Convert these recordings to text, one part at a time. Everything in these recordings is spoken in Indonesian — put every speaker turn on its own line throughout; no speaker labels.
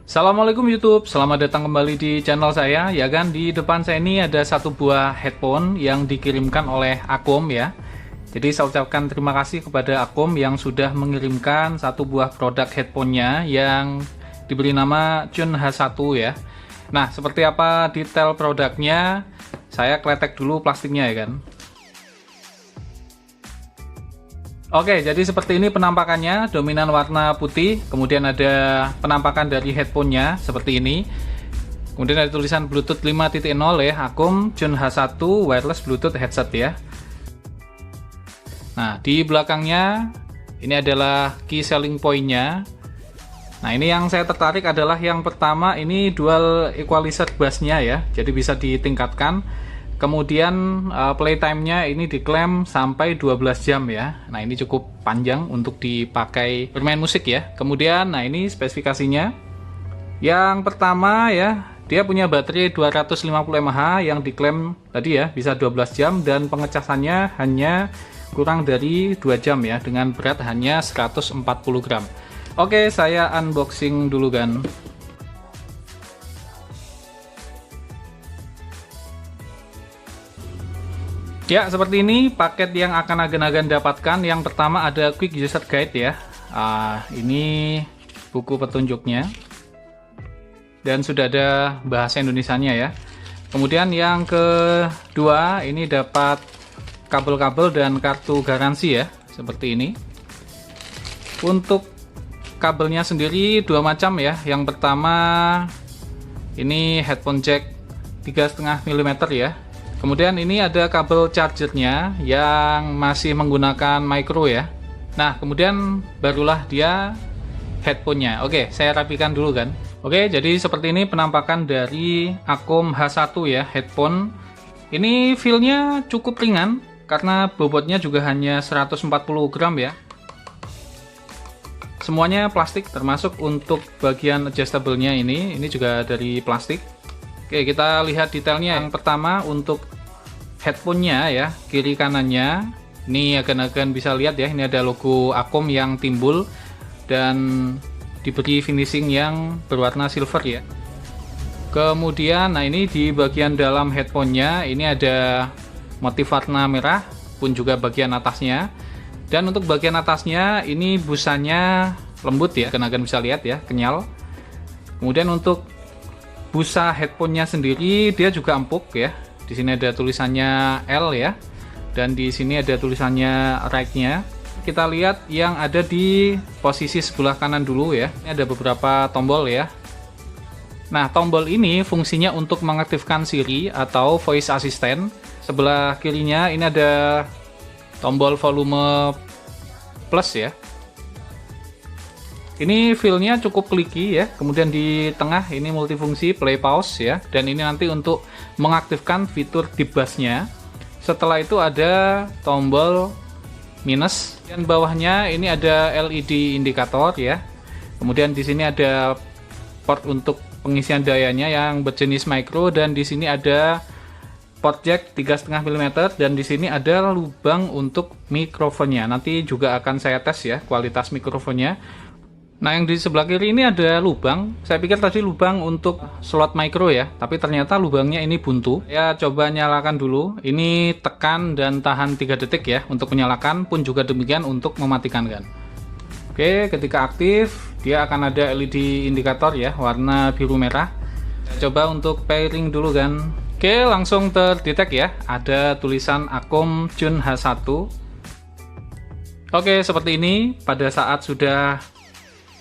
Assalamualaikum YouTube, selamat datang kembali di channel saya. Ya kan, di depan saya ini ada satu buah headphone yang dikirimkan oleh Akom ya. Jadi saya ucapkan terima kasih kepada Akom yang sudah mengirimkan satu buah produk headphone-nya yang diberi nama Chun H1 ya. Nah, seperti apa detail produknya? Saya kletek dulu plastiknya ya kan. Oke, jadi seperti ini penampakannya, dominan warna putih, kemudian ada penampakan dari headphone-nya seperti ini. Kemudian ada tulisan Bluetooth 5.0 ya, Akom Chun H1 wireless Bluetooth headset ya. Nah, di belakangnya ini adalah key selling point-nya. Nah, ini yang saya tertarik adalah yang pertama, ini dual equalizer bass-nya ya, jadi bisa ditingkatkan. Kemudian playtime-nya ini diklaim sampai 12 jam ya. Nah, ini cukup panjang untuk dipakai bermain musik ya. Kemudian, nah ini spesifikasinya. Yang pertama ya, dia punya baterai 250 mAh yang diklaim tadi ya, bisa 12 jam dan pengecasannya hanya kurang dari 2 jam ya, dengan berat hanya 140 gram. Oke, saya unboxing dulu kan. Ya, seperti ini paket yang akan agen-agen dapatkan. Yang pertama ada Quick User Guide ya. Ini buku petunjuknya. Dan sudah ada bahasa Indonesianya ya. Kemudian yang kedua, ini dapat kabel-kabel dan kartu garansi ya. Seperti ini. Untuk kabelnya sendiri dua macam ya. Yang pertama, ini headphone jack 3,5 mm ya. Kemudian ini ada kabel chargernya yang masih menggunakan micro ya. Nah, kemudian barulah dia headphone-nya. Oke, saya rapikan dulu kan. Oke, jadi seperti ini penampakan dari Akom H1 ya, headphone. Ini feel-nya cukup ringan karena bobotnya juga hanya 140 gram ya. Semuanya plastik, termasuk untuk bagian adjustable-nya ini juga dari plastik. Oke, kita lihat detailnya. Yang pertama untuk headphone-nya ya, kiri kanannya. Ini agan-agan bisa lihat ya, ini ada logo Akom yang timbul dan diberi finishing yang berwarna silver ya. Kemudian, nah ini di bagian dalam headphone-nya ini ada motif warna merah, pun juga bagian atasnya. Dan untuk bagian atasnya ini busanya lembut ya, agan-agan bisa lihat ya, kenyal. Kemudian untuk busa headphone-nya sendiri dia juga empuk ya. Di sini ada tulisannya L ya. Dan di sini ada tulisannya right-nya. Kita lihat yang ada di posisi sebelah kanan dulu ya. Ini ada beberapa tombol ya. Nah, tombol ini fungsinya untuk mengaktifkan Siri atau voice assistant. Sebelah kirinya ini ada tombol volume plus ya. Ini feel-nya cukup clicky ya. Kemudian di tengah ini multifungsi play pause ya. Dan ini nanti untuk mengaktifkan fitur deep bass-nya. Setelah itu ada tombol minus. Dan bawahnya ini ada LED indikator ya. Kemudian di sini ada port untuk pengisian dayanya yang berjenis micro, dan di sini ada port jack 3,5 mm, dan di sini ada lubang untuk mikrofonnya. Nanti juga akan saya tes ya kualitas mikrofonnya. Nah, yang di sebelah kiri ini ada lubang. Saya pikir tadi lubang untuk slot micro ya, tapi ternyata lubangnya ini buntu. Ya, coba nyalakan dulu. Ini tekan dan tahan 3 detik ya untuk menyalakan, pun juga demikian untuk mematikan kan. Oke, ketika aktif dia akan ada LED indikator ya, warna biru merah. Saya coba untuk pairing dulu kan. Oke, langsung terdetek ya, ada tulisan Akom Chun H1. Oke, seperti ini pada saat sudah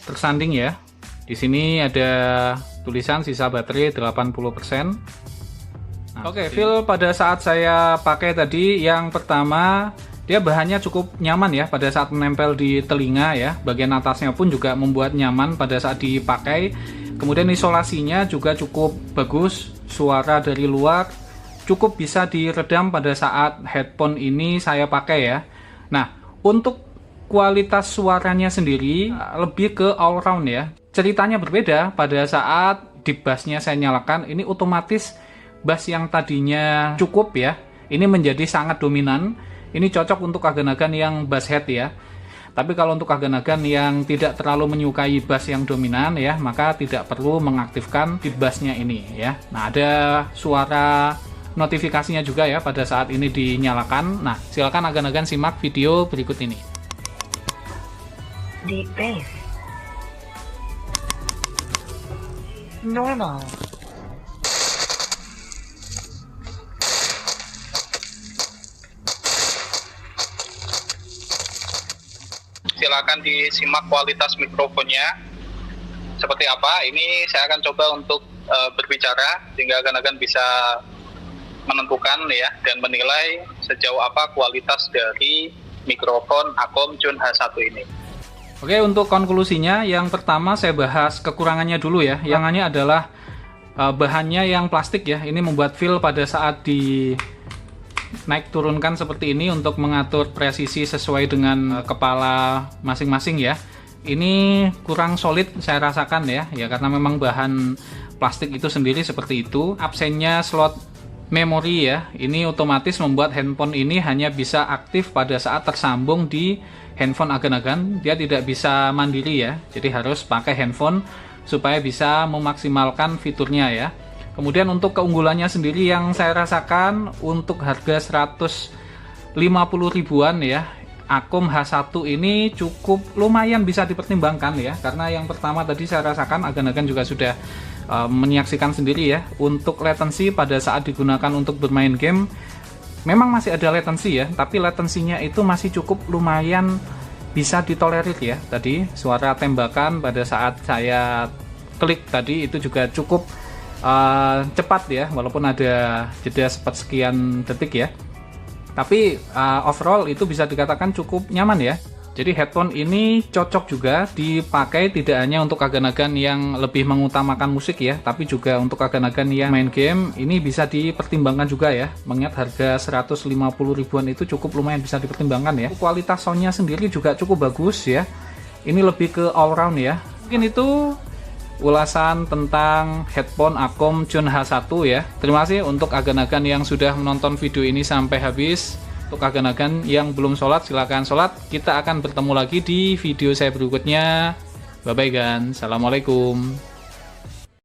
tersanding ya. Di sini ada tulisan sisa baterai 80%. Nah, oke, feel pada saat saya pakai tadi, yang pertama dia bahannya cukup nyaman ya pada saat menempel di telinga ya. Bagian atasnya pun juga membuat nyaman pada saat dipakai. Kemudian isolasinya juga cukup bagus. Suara dari luar cukup bisa diredam pada saat headphone ini saya pakai ya. Nah, untuk kualitas suaranya sendiri lebih ke all round ya. Ceritanya berbeda pada saat deep bass-nya saya nyalakan, ini otomatis bass yang tadinya cukup ya, ini menjadi sangat dominan. Ini cocok untuk agan-agan yang bass head ya. Tapi kalau untuk agan-agan yang tidak terlalu menyukai bass yang dominan ya, maka tidak perlu mengaktifkan beat bassnya ini ya. Nah, ada suara notifikasinya juga ya pada saat ini dinyalakan. Nah, silakan agan-agan simak video berikut ini.
Deep bass. Normal.
Silakan disimak kualitas mikrofonnya seperti apa. Ini saya akan coba untuk berbicara sehingga agan-agan bisa menentukan ya dan menilai sejauh apa kualitas dari mikrofon Akom Jun H1 ini.
Oke, untuk konklusinya yang pertama saya bahas kekurangannya dulu ya. Yang adalah bahannya yang plastik ya. Ini membuat feel pada saat di naik turunkan seperti ini untuk mengatur presisi sesuai dengan kepala masing-masing ya. Ini kurang solid saya rasakan ya, karena memang bahan plastik itu sendiri seperti itu. Absennya slot memori ya, ini otomatis membuat handphone ini hanya bisa aktif pada saat tersambung di handphone agan-agan. Dia tidak bisa mandiri ya, jadi harus pakai handphone supaya bisa memaksimalkan fiturnya ya. Kemudian untuk keunggulannya sendiri yang saya rasakan untuk harga 150 ribuan ya, Akom H1 ini cukup lumayan bisa dipertimbangkan ya. Karena yang pertama tadi saya rasakan agan-agan juga sudah menyaksikan sendiri ya, untuk latency pada saat digunakan untuk bermain game memang masih ada latency ya, tapi latensinya itu masih cukup lumayan bisa ditolerir ya. Tadi suara tembakan pada saat saya klik tadi itu juga cukup cepat ya, walaupun ada jeda sekian detik ya, tapi overall itu bisa dikatakan cukup nyaman ya. Jadi headphone ini cocok juga dipakai tidak hanya untuk agan-agan yang lebih mengutamakan musik ya, tapi juga untuk agan-agan yang main game. Ini bisa dipertimbangkan juga ya, mengingat harga 150 ribuan itu cukup lumayan bisa dipertimbangkan ya. Kualitas soundnya sendiri juga cukup bagus ya. Ini lebih ke all round ya. Mungkin itu ulasan tentang headphone Akom Jun H1 ya. Terima kasih untuk agan-agan yang sudah menonton video ini sampai habis. Untuk agan-agan yang belum sholat, silahkan sholat. Kita akan bertemu lagi di video saya berikutnya. Bye bye gan. Assalamualaikum.